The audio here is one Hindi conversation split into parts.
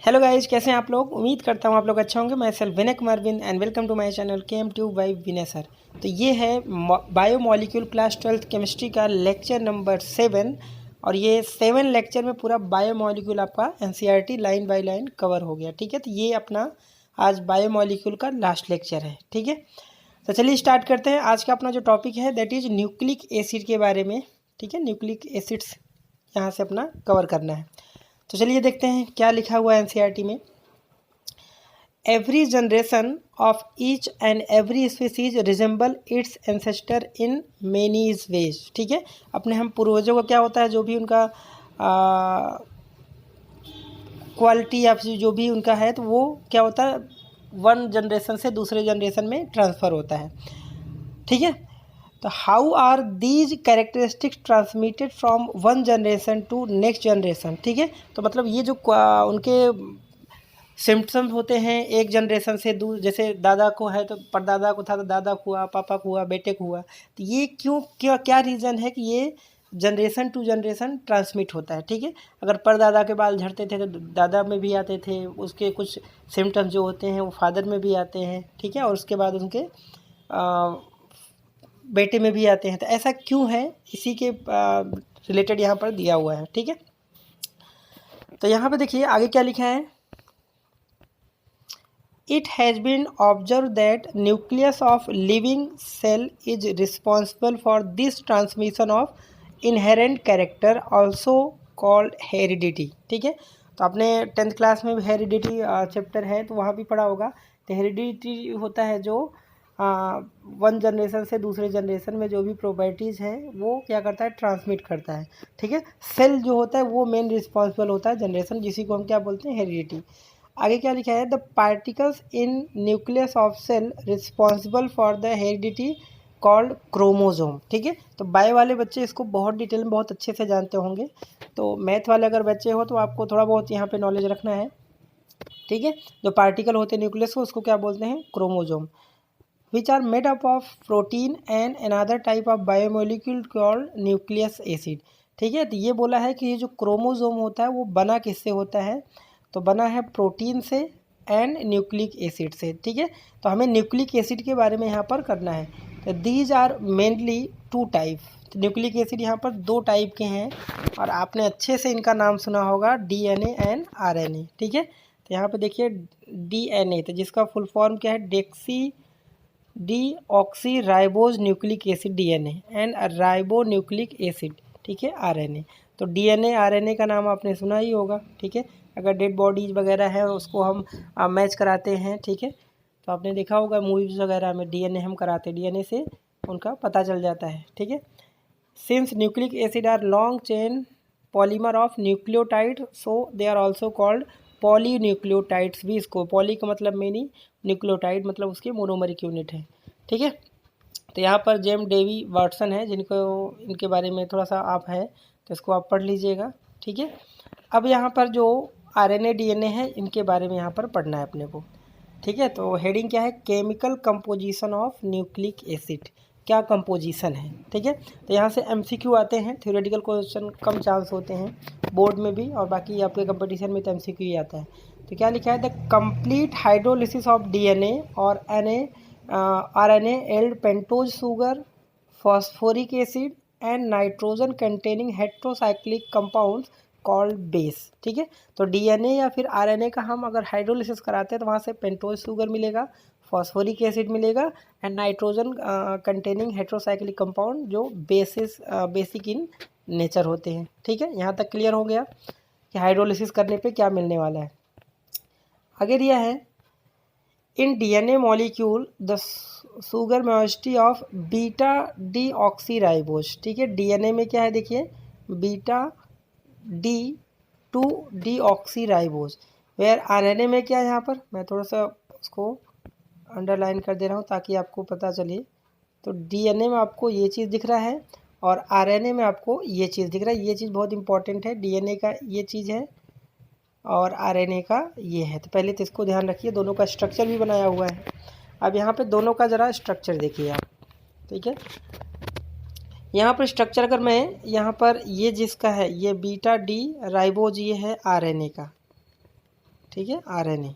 हेलो गाइज, कैसे हैं आप लोग। उम्मीद करता हूँ आप लोग अच्छा होंगे। मैं सेल्फ विनय कुमार विन and welcome to my channel KM tube by Vinay sir. तो ये है बायोमोलिक्यूल क्लास 12th केमिस्ट्री का लेक्चर नंबर 7 और ये 7 लेक्चर में पूरा बायोमोलिक्यूल आपका NCERT line by line cover हो गया। ठीक है, तो ये अपना आज बायोमोलिक्यूल का लास्ट लेक्चर है। ठीक है, तो चलिए स्टार्ट करते हैं। आज का अपना जो टॉपिक है दैट इज़ न्यूक्लिक एसिड के बारे में। ठीक है, न्यूक्लिक एसिड्स यहाँ से अपना कवर करना है। तो चलिए देखते हैं क्या लिखा हुआ है एनसीईआरटी में। Every generation of each and every species resemble it's ancestor in many ways. ठीक है, अपने हम पूर्वजों का क्या होता है, जो भी उनका क्वालिटी या फिर जो भी उनका है, तो वो क्या होता है वन जनरेशन से दूसरे जनरेशन में ट्रांसफ़र होता है। ठीक है, तो how are these characteristics transmitted from one generation to next generation. ठीक है, तो मतलब ये जो उनके सिम्टम्स होते हैं एक जनरेशन से जैसे दादा को है तो परदादा को था तो दादा को हुआ, पापा को हुआ, बेटे को हुआ, तो ये क्यों क्या रीज़न है कि ये जनरेशन टू जनरेशन ट्रांसमिट होता है। ठीक है, अगर परदादा के बाल झड़ते थे तो दादा में भी आते थे, उसके कुछ सिम्टम्स जो होते हैं वो फादर में भी आते हैं। ठीक है, और उसके बाद उनके बेटे में भी आते हैं। तो ऐसा क्यों है, इसी के रिलेटेड यहाँ पर दिया हुआ है। ठीक है, तो यहाँ पे देखिए आगे क्या लिखा है। It has been observed that nucleus of living cell is responsible for this transmission of inherent character also called heredity। ठीक है, तो आपने 10th क्लास में भी हेरिडिटी चैप्टर है तो वहाँ भी पढ़ा होगा। तो हेरिडिटी होता है जो वन जनरेशन से दूसरे जनरेशन में जो भी प्रॉपर्टीज़ है वो क्या करता है, ट्रांसमिट करता है। ठीक है, सेल जो होता है वो मेन रिस्पॉन्सिबल होता है जनरेशन, जिसी को हम क्या बोलते हैं, हेरिडिटी। आगे क्या लिखा है, the particles in nucleus of cell responsible for the heredity called chromosome. ठीक है, तो बायो वाले बच्चे इसको बहुत डिटेल में बहुत अच्छे से जानते होंगे। तो मैथ वाले अगर बच्चे हो तो आपको थोड़ा बहुत यहाँ पे नॉलेज रखना है। ठीक है, जो पार्टिकल होते हैं न्यूक्लियस को उसको क्या बोलते हैं, chromosome, which are made up of protein and another type of biomolecule called nucleus acid. ठीक है, तो ये बोला है कि ये जो क्रोमोजोम होता है वो बना किससे होता है, तो बना है प्रोटीन से एंड न्यूक्लिक एसिड से। ठीक है, तो हमें न्यूक्लिक एसिड के बारे में यहाँ पर करना है। तो दीज आर मेनली 2 टाइप। तो न्यूक्लिक एसिड यहाँ पर 2 टाइप के हैं और आपने अच्छे से इनका नाम सुना होगा, डीएनए एंड आरएनए। ठीक है, तो यहाँ पे देखिए डीएनए, तो जिसका फुल फॉर्म क्या है, deoxy ribose nucleic acid DNA and ribo nucleic acid. ठीक है, आरएनए। तो डीएनए आरएनए का नाम आपने सुना ही होगा। ठीक है, अगर डेड बॉडीज वगैरह है उसको हम मैच कराते हैं। ठीक है, तो आपने देखा होगा मूवीज़ वगैरह में डीएनए हम कराते हैं, डीएनए से उनका पता चल जाता है। ठीक है, since nucleic acid are long chain polymer of nucleotide so they are also called polynucleotides. भी इसको पॉली का मतलब मीनिंग, न्यूक्लियोटाइड मतलब उसके मोनोमरिक यूनिट है। ठीक है, तो यहाँ पर जेम डेवी वाटसन है, जिनको इनके बारे में थोड़ा सा आप है तो इसको आप पढ़ लीजिएगा। ठीक है, अब यहाँ पर जो आरएनए डीएनए है इनके बारे में यहाँ पर पढ़ना है अपने को। ठीक है, तो हेडिंग क्या है, chemical composition of nucleic acid, क्या कंपोजिशन है। ठीक है, तो यहाँ से एमसीक्यू आते हैं, थ्योरेटिकल क्वेश्चन कम चांस होते हैं बोर्ड में भी, और बाकी आपके कंपटीशन में तो एमसीक्यू ही आता है। तो क्या लिखा है, the complete hydrolysis of DNA और RNA yield pentose sugar phosphoric acid and nitrogen containing heterocyclic compounds called base. ठीक है, तो डीएनए या फिर आरएनए का हम अगर हाइड्रोलिसिस कराते हैं तो वहाँ से पेंटोज शुगर मिलेगा, फॉस्फोरिक एसिड मिलेगा and nitrogen containing heterocyclic compound जो बेसिक इन नेचर होते हैं। ठीक है, यहाँ तक क्लियर हो गया कि हाइड्रोलिसिस करने पे क्या मिलने वाला है। आगे दिया है, in DNA molecule the sugar moiety of beta deoxyribose. ठीक है, डीएनए में क्या है देखिए, beta D 2 deoxyribose, where RNA में क्या है, यहाँ पर मैं थोड़ा सा उसको अंडरलाइन कर दे रहा हूँ ताकि आपको पता चले। तो डीएनए में आपको ये चीज़ दिख रहा है और आरएनए में आपको ये चीज़ दिख रहा है। ये चीज़ बहुत इंपॉर्टेंट है, डीएनए का ये चीज़ है और आरएनए का ये है। तो पहले तो इसको ध्यान रखिए, दोनों का स्ट्रक्चर भी बनाया हुआ है। अब यहाँ पे दोनों का ज़रा स्ट्रक्चर देखिए आप। ठीक है, यहाँ पर स्ट्रक्चर अगर मैं यहाँ पर ये जिसका है ये बीटा डी राइबोज, ये है आरएनए का। ठीक है, RNA,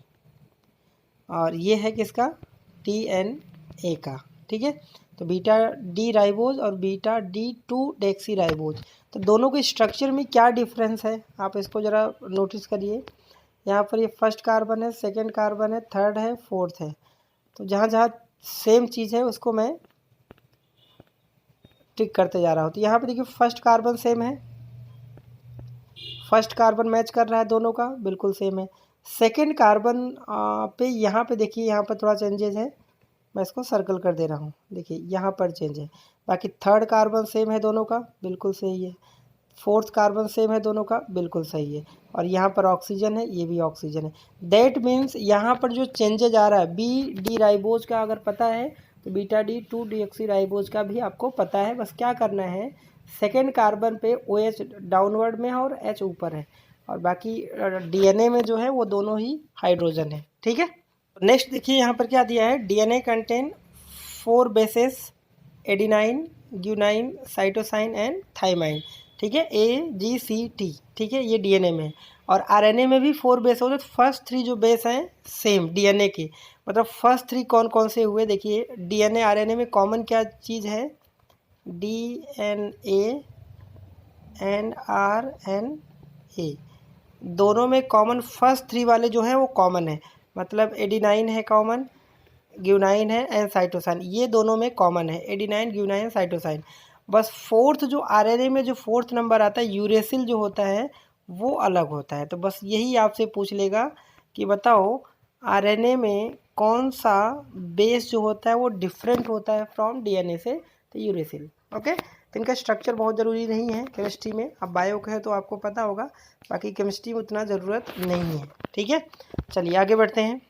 और ये है किसका, DNA का, ठीक है। तो बीटा डी राइबोज और बीटा D2 डेक्सी राइबोज, तो दोनों के स्ट्रक्चर में क्या डिफरेंस है आप इसको ज़रा नोटिस करिए। यहाँ पर ये फर्स्ट कार्बन है, सेकंड कार्बन है, थर्ड है, फोर्थ है। तो जहाँ जहाँ सेम चीज़ है उसको मैं टिक करते जा रहा हूँ। तो यहाँ पे देखिए फर्स्ट कार्बन सेम है, फर्स्ट कार्बन मैच कर रहा है दोनों का, बिल्कुल सेम है। सेकंड कार्बन पे यहाँ पे देखिए, यहाँ पर थोड़ा चेंजेस है, मैं इसको सर्कल कर दे रहा हूँ, देखिए यहाँ पर चेंज है। बाकी थर्ड कार्बन सेम है दोनों का, बिल्कुल सही है। फोर्थ कार्बन सेम है दोनों का, बिल्कुल सही है। और यहाँ पर ऑक्सीजन है, ये भी ऑक्सीजन है। दैट मीन्स यहाँ पर जो चेंजेज आ रहा है, बी डी राइबोज का अगर पता है तो बीटा D2 डीऑक्सी राइबोज का भी आपको पता है। बस क्या करना है, सेकेंड कार्बन पे OH डाउनवर्ड में है और H ऊपर है, और बाकी DNA में जो है वो दोनों ही हाइड्रोजन है, ठीक है। नेक्स्ट देखिए यहाँ पर क्या दिया है, DNA contain 4 bases, adenine, guanine, cytosine and thymine, ठीक है, AGCT, ठीक है, ये DNA में है। और RNA में भी 4 बेस होते, फर्स्ट 3 जो बेस हैं सेम DNA के, मतलब फर्स्ट 3 कौन कौन से हुए देखिए। DNA RNA में कॉमन क्या चीज़ है, DNA एंड RNA, दोनों में कॉमन फर्स्ट 3 वाले जो हैं वो कॉमन है, मतलब एडिनाइन है कॉमन, ग्यूनाइन है एंड साइटोसाइन, ये दोनों में कॉमन है, एडिनाइन, ग्यूनाइन, साइटोसाइन। बस फोर्थ जो RNA में जो फोर्थ नंबर आता है, यूरेसिल जो होता है वो अलग होता है। तो बस यही आपसे पूछ लेगा कि बताओ RNA में कौन सा बेस जो होता है वो डिफरेंट होता है फ्रॉम DNA से, तो यूरेसिल, ओके। तो इनका स्ट्रक्चर बहुत ज़रूरी नहीं है केमिस्ट्री में, अब बायो का है तो आपको पता होगा, बाकी केमिस्ट्री में उतना ज़रूरत नहीं है, ठीक है। चलिए आगे बढ़ते हैं,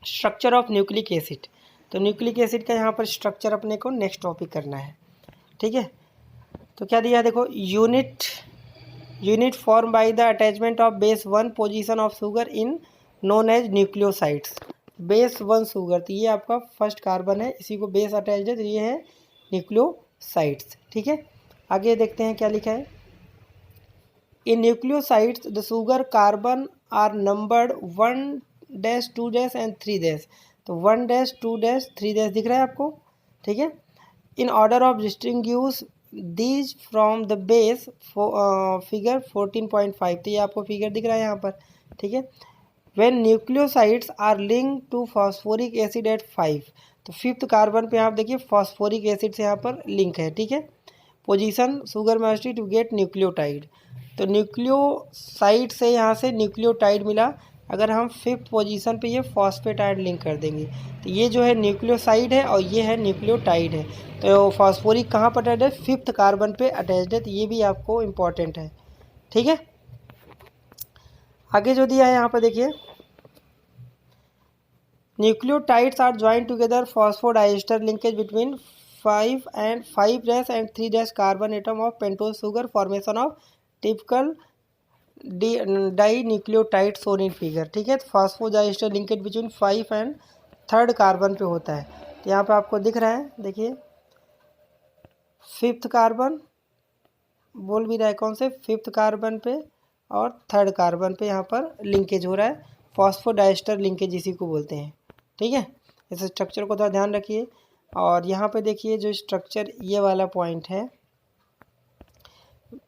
स्ट्रक्चर ऑफ न्यूक्लिक एसिड। तो न्यूक्लिक एसिड का यहाँ पर स्ट्रक्चर अपने को नेक्स्ट टॉपिक करना है, ठीक है। तो क्या दिया है देखो, unit form by the attachment of base 1 position of sugar in known as nucleosides. Base 1 sugar, तो ये आपका फर्स्ट कार्बन है, इसी को बेस अटैच्ड है, तो ये है न्यूक्लियोसाइड्स, ठीक है। आगे देखते हैं क्या लिखा है, in nucleosides the sugar carbon are numbered 1 2 and 3 तो 1 2 3 दिख रहा है आपको, ठीक है। In order of distinguish these from the base, figure 14.5, तो ये आपको फिगर दिख रहा है यहाँ पर, ठीक है। When nucleosides are link to phosphoric acid at 5, तो फिफ्थ कार्बन पे आप देखिए फॉस्फोरिक एसिड से यहाँ पर लिंक है, ठीक है। Position sugar must to get nucleotide, तो न्यूक्लियोसाइड से यहाँ से न्यूक्लियोटाइड मिला, अगर हम फिफ्थ पोजीशन पे ये फॉस्फेटाइड लिंक कर देंगे, तो ये जो है न्यूक्लियोसाइड है और ये है न्यूक्लियोटाइड है। तो फॉस्फोरिक कहाँ पर अटैच है, फिफ्थ कार्बन पे अटैच्ड है, तो ये भी आपको इम्पॉर्टेंट है, ठीक है। आगे जो दिया है यहाँ पर देखिए, nucleotides are join together phosphodiester linkage between 5 and 5 and 3 carbon atom of pentose sugar, formation of typical di nucleotide shown in figure, ठीक है। तो phosphodiester linkage between 5 and 3 carbon पे होता है, तो यहाँ पे आपको दिख रहा है, देखिए फिफ्थ कार्बन बोल भी रहा है, कौन से, फिफ्थ कार्बन पे और 3 कार्बन पे यहाँ पर लिंकेज हो रहा है, फॉस्फोडाइस्टर लिंकेज इसी को बोलते हैं, ठीक है। इस स्ट्रक्चर को थोड़ा ध्यान रखिए। और यहाँ पे देखिए जो स्ट्रक्चर ये वाला पॉइंट है,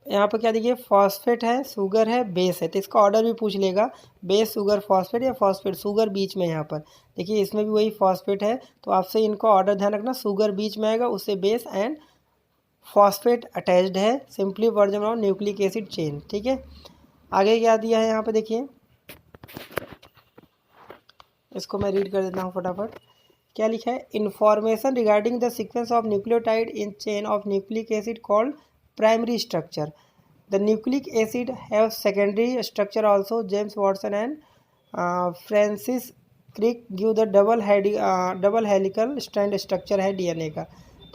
यहाँ पर क्या देखिए, फॉस्फेट है, शुगर है, बेस है, तो इसका ऑर्डर भी पूछ लेगा, बेस शुगर फॉस्फेट या फॉस्फेट शुगर बीच में। यहाँ पर देखिए इसमें भी वही फॉस्फेट है, तो आपसे इनको ऑर्डर ध्यान रखना, शुगर बीच में आएगा, उससे बेस एंड फॉस्फेट अटैच्ड है, simply version of nucleic acid chain, ठीक है। आगे क्या दिया है यहाँ पे देखिए, इसको मैं रीड कर देता हूँ फटाफट, क्या लिखा है, information regarding the sequence of nucleotide in chain of nucleic acid called primary structure, the nucleic acid have secondary structure also, James Watson and Francis Crick give the double helical strand structure है DNA का,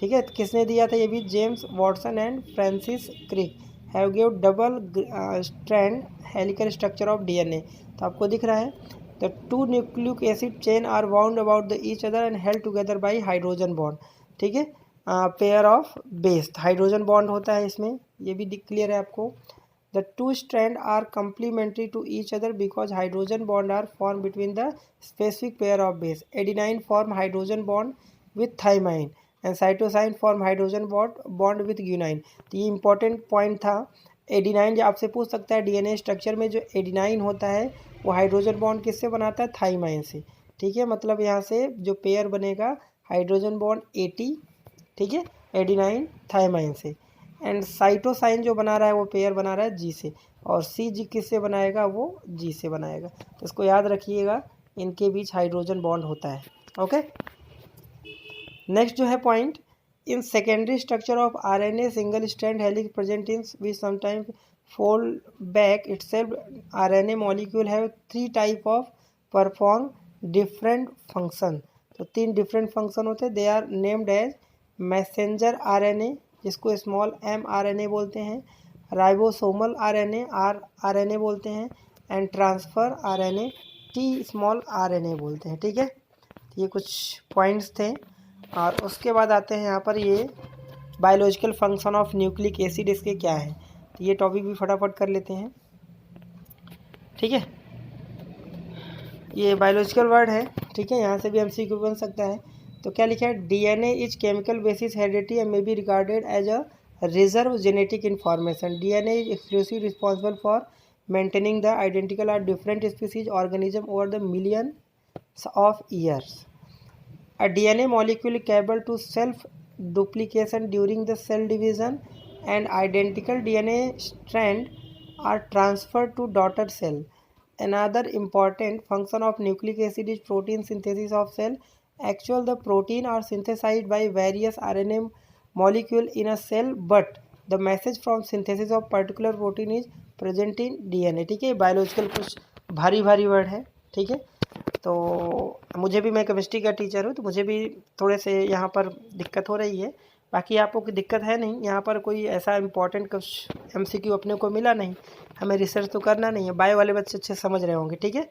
ठीक है। तो किसने दिया था ये भी, James Watson and Francis Crick have give double strand helical structure of DNA। तो आपको दिख रहा है, the 2 nucleic acid chain are bound about the each other and held together by hydrogen bond, ठीक है। Pair of base, hydrogen bond होता है इसमें, ये भी क्लियर है आपको। The two strands are complementary to each other because hydrogen bonds are formed between the specific pair of base. Adenine form hydrogen bond with thymine and cytosine form hydrogen bond with guanine. तो ये इंपॉर्टेंट पॉइंट था। एडिनाइन जो आपसे पूछ सकता है डीएनए स्ट्रक्चर में जो एडिनाइन होता है वो हाइड्रोजन बॉन्ड किससे बनाता है? थाइमाइन से। ठीक है, मतलब यहाँ से जो पेयर बनेगा हाइड्रोजन बॉन्ड 80, ठीक है, एडिनाइन थाइमाइन से। एंड साइटोसाइन जो बना रहा है वो पेयर बना रहा है जी से, और सी जी किससे बनाएगा? वो जी से बनाएगा। तो इसको याद रखिएगा, इनके बीच हाइड्रोजन बॉन्ड होता है। ओके, नेक्स्ट जो है point, in secondary structure of RNA single strand helix present in which sometimes fold back itself. RNA molecule have 3 type of perform different function. तो 3 डिफरेंट फंक्शन होते हैं। They are named as messenger RNA, जिसको स्मॉल एम आरएनए बोलते हैं, राइबोसोमल आरएनए आरएनए बोलते हैं, and transfer RNA T small RNA बोलते हैं। ठीक है, ये कुछ पॉइंट्स थे। और उसके बाद आते हैं यहाँ पर ये biological function of nucleic acid, इसके क्या है। तो ये टॉपिक भी फटाफट कर लेते हैं। ठीक है, ये बायोलॉजिकल वर्ड है। ठीक है, यहाँ से भी एमसीक्यू बन सकता है। तो क्या लिखा है? DNA is chemical basis heredity and may be regarded as a reserve genetic information. DNA is exclusive responsible for maintaining the identical are different species organism over the millions of years. A DNA molecule capable to self-duplication during the cell division, and identical DNA strands are transferred to daughter cell. Another important function of nucleic acid is protein synthesis of cell. Actually, the protein are synthesized by various RNA molecule in a cell, but the message from synthesis of particular protein is present in DNA. ठीक है, बायोलॉजिकल कुछ भारी भारी वर्ड है। ठीक है, तो मुझे भी, मैं केमिस्ट्री का टीचर हूँ, तो मुझे भी थोड़े से यहाँ पर दिक्कत हो रही है। बाकी आपको कोई दिक्कत है नहीं, यहाँ पर कोई ऐसा इंपॉर्टेंट कुछ एमसीक्यू अपने को मिला नहीं, हमें रिसर्च तो करना नहीं है। बायो वाले बच्चे अच्छे समझ रहे होंगे। ठीक है,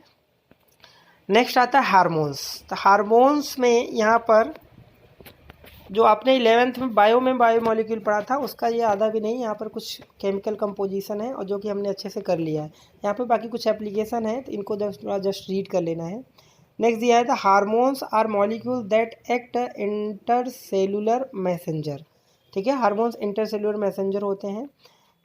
नेक्स्ट आता है हार्मोन्स। तो हार्मोन्स में यहाँ पर जो आपने 11th में बायो मॉलिक्यूल पढ़ा था उसका ये आधा भी नहीं, यहाँ पर कुछ केमिकल कंपोजिशन है और जो कि हमने अच्छे से कर लिया है। यहाँ पे बाकी कुछ एप्लीकेशन है, तो इनको जस्ट रीड कर लेना है। नेक्स्ट दिया है the hormones are molecule that act intercellular messenger. ठीक है, हार्मोन्स इंटरसेलुलर मैसेंजर होते हैं।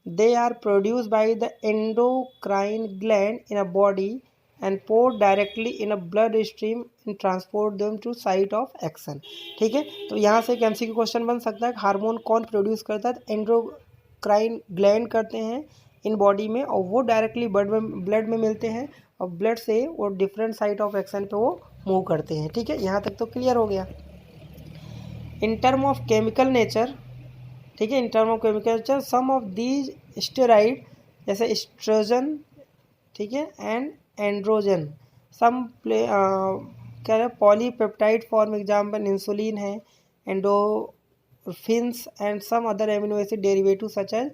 They are produce by the endocrine gland in a body and pour directly in a blood stream and transport them to site of action। ठीक है, तो यहाँ से एक एमसीक्यू क्वेश्चन बन सकता है, हार्मोन कौन प्रोड्यूस करता है? एंडोक्राइन ग्लैंड करते हैं इन बॉडी में, और वो डायरेक्टली ब्लड में मिलते हैं, और ब्लड से वो डिफरेंट साइट ऑफ एक्शन पे वो मूव करते हैं। ठीक है, यहाँ तक तो क्लियर हो गया। In term of chemical nature, ठीक है, in term of chemical nature some of these steroid जैसे एस्ट्रोजन, ठीक है, एंड एंड्रोजन, सम क्या है, पॉलीपेप्टाइड फॉर्म एग्जाम्पल इंसुलिन है, endorphins and some other amino acid derivative such as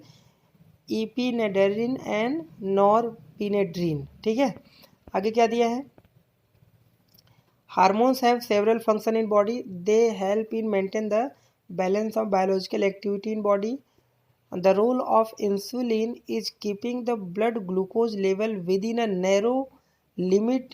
epinephrine and norepinephrine. ठीक है, आगे क्या दिया है? Hormones have several function in body, they help in maintain the balance of biological activity in body. The role of insulin is keeping the blood glucose level within a narrow limit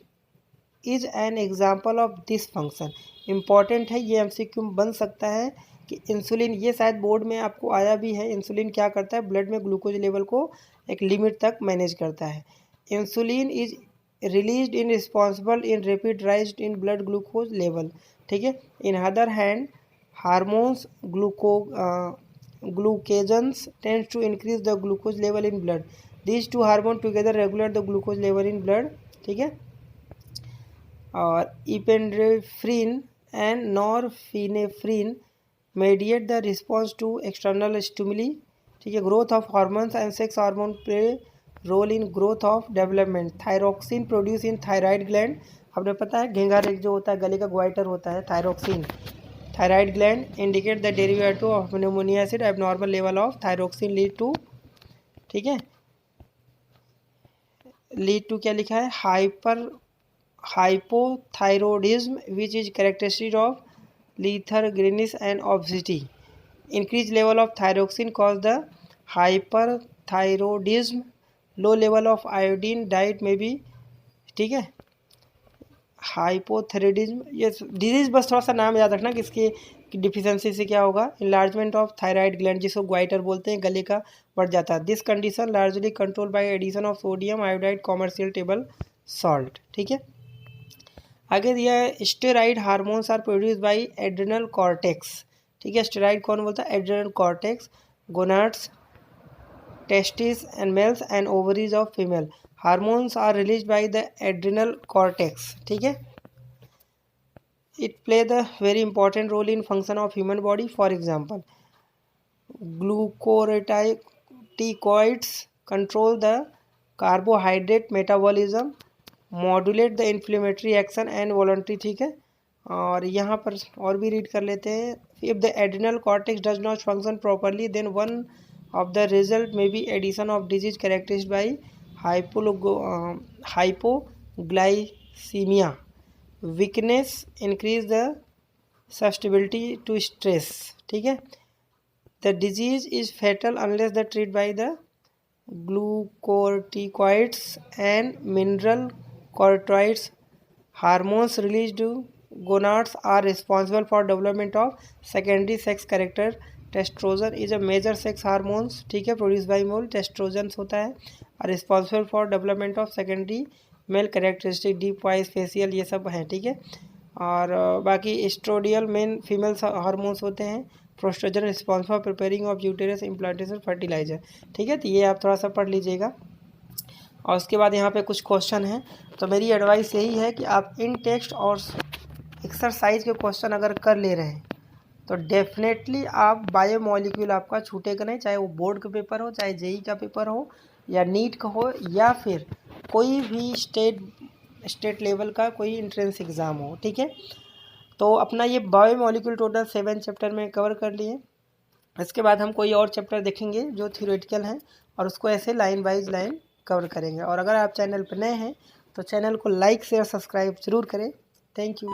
is an example of this function। Important है, ये एमसीक्यू बन सकता है कि इंसुलिन, ये शायद बोर्ड में आपको आया भी है, इंसुलिन क्या करता है? ब्लड में ग्लूकोज लेवल को एक लिमिट तक मैनेज करता है। Insulin is released in responsible in rapid rise in blood glucose level. ठीक है, in other hand hormones glucagens tends to increase the glucose level in blood. These two hormones together regulate the glucose level in blood। ठीक है, और epinephrine and norepinephrine mediate the response to external stimuli। ठीक है, growth of hormones and sex hormone play role in growth of development। thyroxine produced in thyroid gland, आपने पता है घेंघा जो होता है, गले का ग्वाइटर होता है thyroxine. Thyroid gland indicate the derivative of ammonia acid, abnormal level of thyroxine lead to, ठीक है, लीड टू क्या लिखा है? Hypothyroidism which is characteristic of lethargicness and obesity. Increase level of thyroxine cause the hyperthyroidism low level of iodine diet में भी, ठीक है। हाइपोथायराइडिज्म, ये डिजीज़ बस थोड़ा सा नाम याद रखना कि इसकी डिफिशेंसी से क्या होगा। इनलार्जमेंट ऑफ थायराइड ग्लैंड, जिसको ग्वाइटर बोलते हैं, गले का बढ़ जाता है। This condition largely control by addition of sodium iodide commercial table salt, ठीक है। आगे दिया है steroid hormones are produce by adrenal cortex, ठीक है। स्टेरॉइड कौन बोलता है? Adrenal cortex, gonads, testes and males and ovaries of female. Hormones are released by the adrenal cortex, ठीक है। It play the very important role in function of human body. For example, glucocorticoids control the carbohydrate metabolism, modulate the inflammatory action and voluntary, ठीक है। और यहाँ पर और भी रीड कर लेते हैं। If the adrenal cortex does not function properly, then one of the result may be addition of disease characterized by hypoglycemia, weakness, increase the susceptibility to stress, ठीक है। The disease is fatal unless the treated by the glucocorticoids and mineral corticoids. Hormones released to gonads are responsible for development of secondary sex character. Testosterone is a major sex hormones, ठीक है, प्रोड्यूस बाय मेल। टेस्ट्रोजन होता है और responsible for development of secondary male characteristic, deep voice, facial, ये सब हैं, ठीक है। और बाकी एस्ट्रोडियल मेन फीमेल हार्मोन्स होते हैं। Progesterone responsible for preparing of uterus implantation fertiliser, ठीक है। तो ये आप थोड़ा सा पढ़ लीजिएगा। और उसके बाद यहाँ पे कुछ क्वेश्चन हैं, तो मेरी एडवाइस यही है कि आप इन टेक्स्ट और एक्सरसाइज के क्वेश्चन अगर कर ले रहे हैं तो डेफिनेटली आप बायोमॉलिक्यूल आपका छूटेगा नहीं, चाहे वो बोर्ड का पेपर हो, चाहे जेई का पेपर हो, या नीट का हो, या फिर कोई भी स्टेट लेवल का कोई एंट्रेंस एग्ज़ाम हो, ठीक है। तो अपना ये बायोमॉलिक्यूल टोटल 7 चैप्टर में कवर कर लिए। इसके बाद हम कोई और चैप्टर देखेंगे जो थ्योरेटिकल हैं और उसको ऐसे लाइन वाइज लाइन कवर करेंगे। और अगर आप चैनल पर नए हैं तो चैनल को लाइक शेयर सब्सक्राइब ज़रूर करें। Thank you.